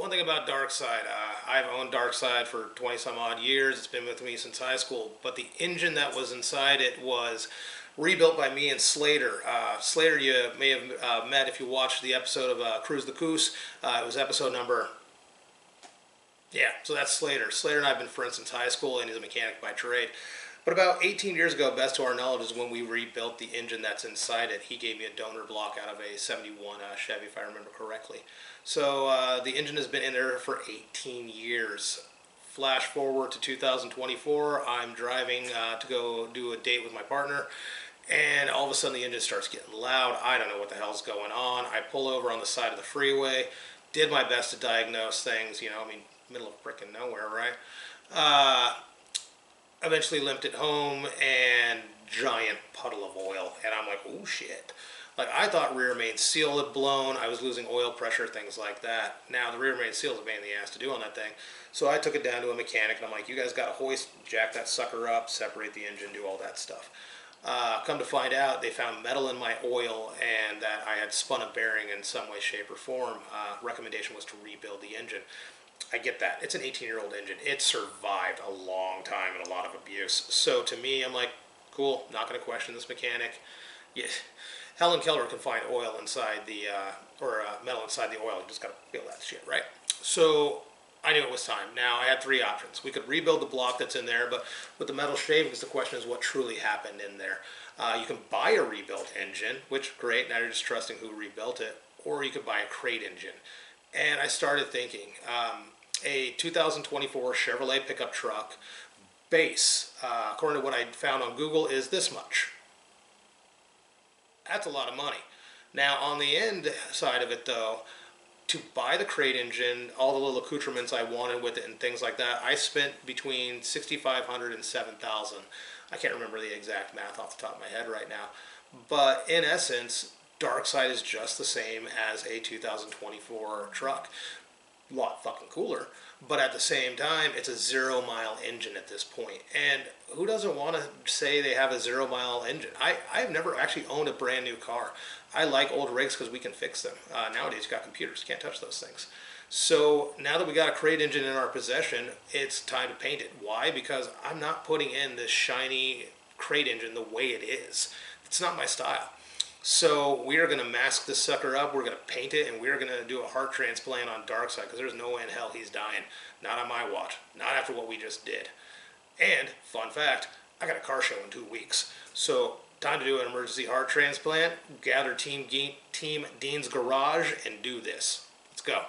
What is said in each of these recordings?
One thing about Darkside, I've owned Darkside for 20 some odd years. It's been with me since high school, but the engine that was inside it was rebuilt by me and Slater. Slater you may have met if you watched the episode of Cruise the Coos. It was episode number... Yeah, so that's Slater. Slater and I have been friends since high school, and he's a mechanic by trade. But about 18 years ago, best to our knowledge, is when we rebuilt the engine that's inside it. He gave me a donor block out of a 71 Chevy, if I remember correctly. So the engine has been in there for 18 years. Flash forward to 2024, I'm driving to go do a date with my partner, and all of a sudden the engine starts getting loud. I don't know what the hell's going on. I pull over on the side of the freeway, did my best to diagnose things, middle of frickin' nowhere, right? Eventually limped it home, and giant puddle of oil, and I'm like, oh shit. Like, I thought rear main seal had blown. I was losing oil pressure, things like that. Now the rear main seal is a pain in the ass to do on that thing. So I took it down to a mechanic, and I'm like, you guys got a hoist, jack that sucker up, separate the engine, do all that stuff. Come to find out, they found metal in my oil and that I had spun a bearing in some way, shape, or form. Recommendation was to rebuild the engine. I get that. It's an 18-year-old engine. It survived a long time and a lot of abuse. So to me, I'm like, cool, not going to question this mechanic. Yeah. Helen Keller can find oil inside the, metal inside the oil. You just got to feel that shit, right? So I knew it was time. Now I had three options. We could rebuild the block that's in there, but with the metal shavings, the question is what truly happened in there. You can buy a rebuilt engine, which, great, now you're just trusting who rebuilt it, or you could buy a crate engine. And I started thinking, a 2024 Chevrolet pickup truck base, according to what I found on Google, is this much. That's a lot of money. Now, on the end side of it, though, to buy the crate engine, all the little accoutrements I wanted with it and things like that, I spent between $6,500 and $7,000. I can't remember the exact math off the top of my head right now. But in essence, Darkside is just the same as a 2024 truck. A lot fucking cooler, but at the same time, it's a 0-mile engine at this point. And who doesn't want to say they have a 0-mile engine? I've never actually owned a brand new car. I like old rigs because we can fix them. Nowadays, you got computers, can't touch those things. So now that we got a crate engine in our possession, it's time to paint it. Why? Because I'm not putting in this shiny crate engine the way it is. It's not my style. So we are going to mask this sucker up, we're going to paint it, and we're going to do a heart transplant on Darkside, because there's no way in hell he's dying. Not on my watch. Not after what we just did. And, fun fact, I got a car show in 2 weeks. So, time to do an emergency heart transplant, gather Team Dean's garage, and do this. Let's go.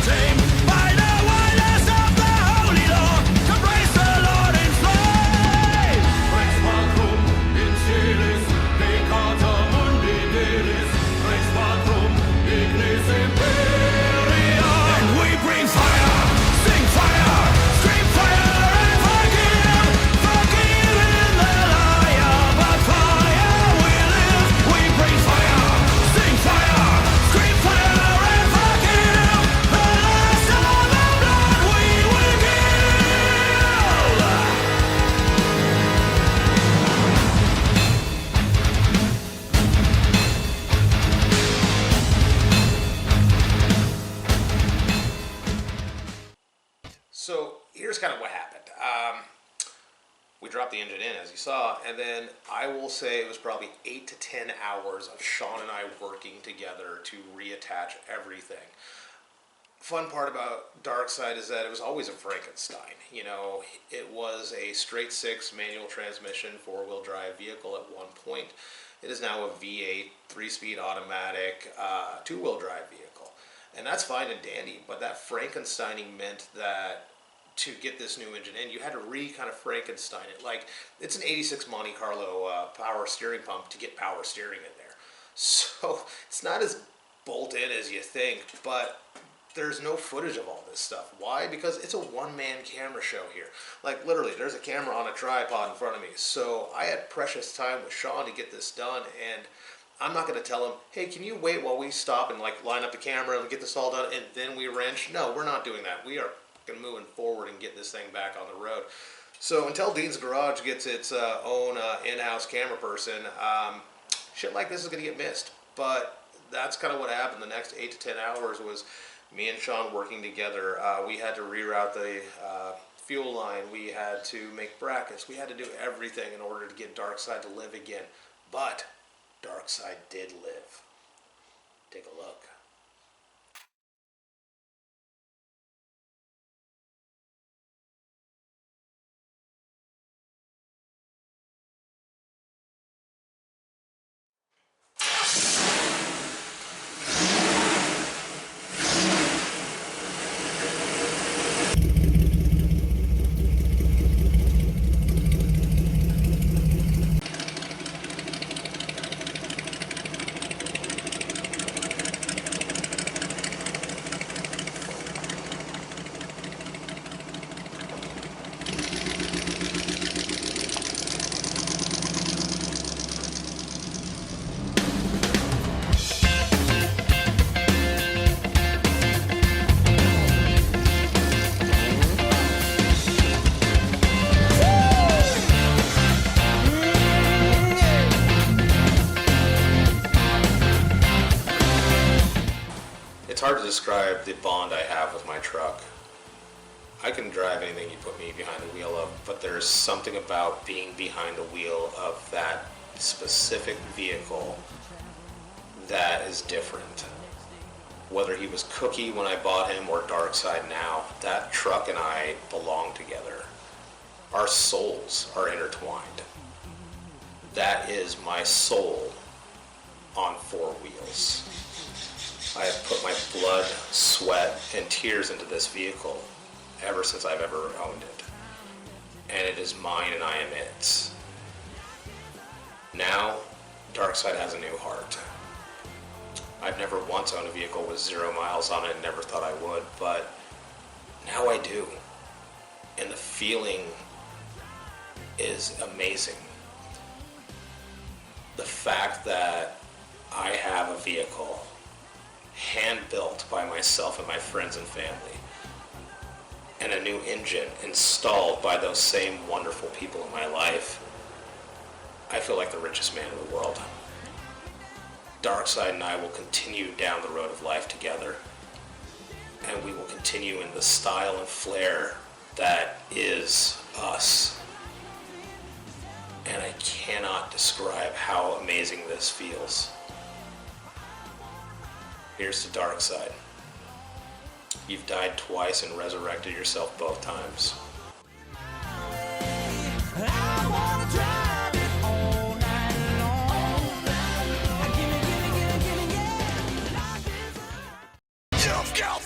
chanting by the wildest of the holy law to praise the Lord in flame. Rex Patrum in Celis, Peccata Mundi Delis, Rex Patrum Ignis Imperia. And we bring fire, sing fire, scream fire and forgive, forgive in the liar, but fire we live. We bring fire, sing fire, scream fire and forgive, the last of the blood we will give. So here's kind of what happened. We dropped the engine in, as you saw, and then I will say it was probably 8 to 10 hours of Sean and I working together to reattach everything. Fun part about Darkside is that it was always a Frankenstein. You know, it was a straight six manual transmission, four-wheel drive vehicle at one point. It is now a V8, 3-speed automatic, two-wheel drive vehicle. And that's fine and dandy, but that Frankensteining meant that to get this new engine in, you had to kind of Frankenstein it. Like, it's an 86 Monte Carlo power steering pump to get power steering in there. So it's not as bolt-in as you think, but there's no footage of all this stuff. Why? Because it's a one-man camera show here. Like, literally, there's a camera on a tripod in front of me. So I had precious time with Sean to get this done, and I'm not going to tell him, hey, can you wait while we stop and like line up the camera and get this all done and then we wrench? No, we're not doing that. We are moving forward and get this thing back on the road. So until Dean's Garage gets its own in-house camera person, shit like this is going to get missed. But that's kind of what happened. The next 8 to 10 hours was me and Sean working together. We had to reroute the fuel line. We had to make brackets. We had to do everything in order to get Darkside to live again. But Darkside did live. Take a look. It's hard to describe the bond I have with my truck. I can drive anything you put me behind the wheel of, but there's something about being behind the wheel of that specific vehicle that is different. Whether he was Cookie when I bought him or Darkside now, that truck and I belong together. Our souls are intertwined. That is my soul on four wheels. I have put my blood, sweat, and tears into this vehicle ever since I've ever owned it. And it is mine and I am its. Now, Darkside has a new heart. I've never once owned a vehicle with 0 miles on it and never thought I would, but now I do. And the feeling is amazing. The fact that I have a vehicle hand-built by myself and my friends and family, and a new engine installed by those same wonderful people in my life, I feel like the richest man in the world. Darkside and I will continue down the road of life together, and we will continue in the style and flair that is us. And I cannot describe how amazing this feels. Here's to Darkside. You've died twice and resurrected yourself both times. You've got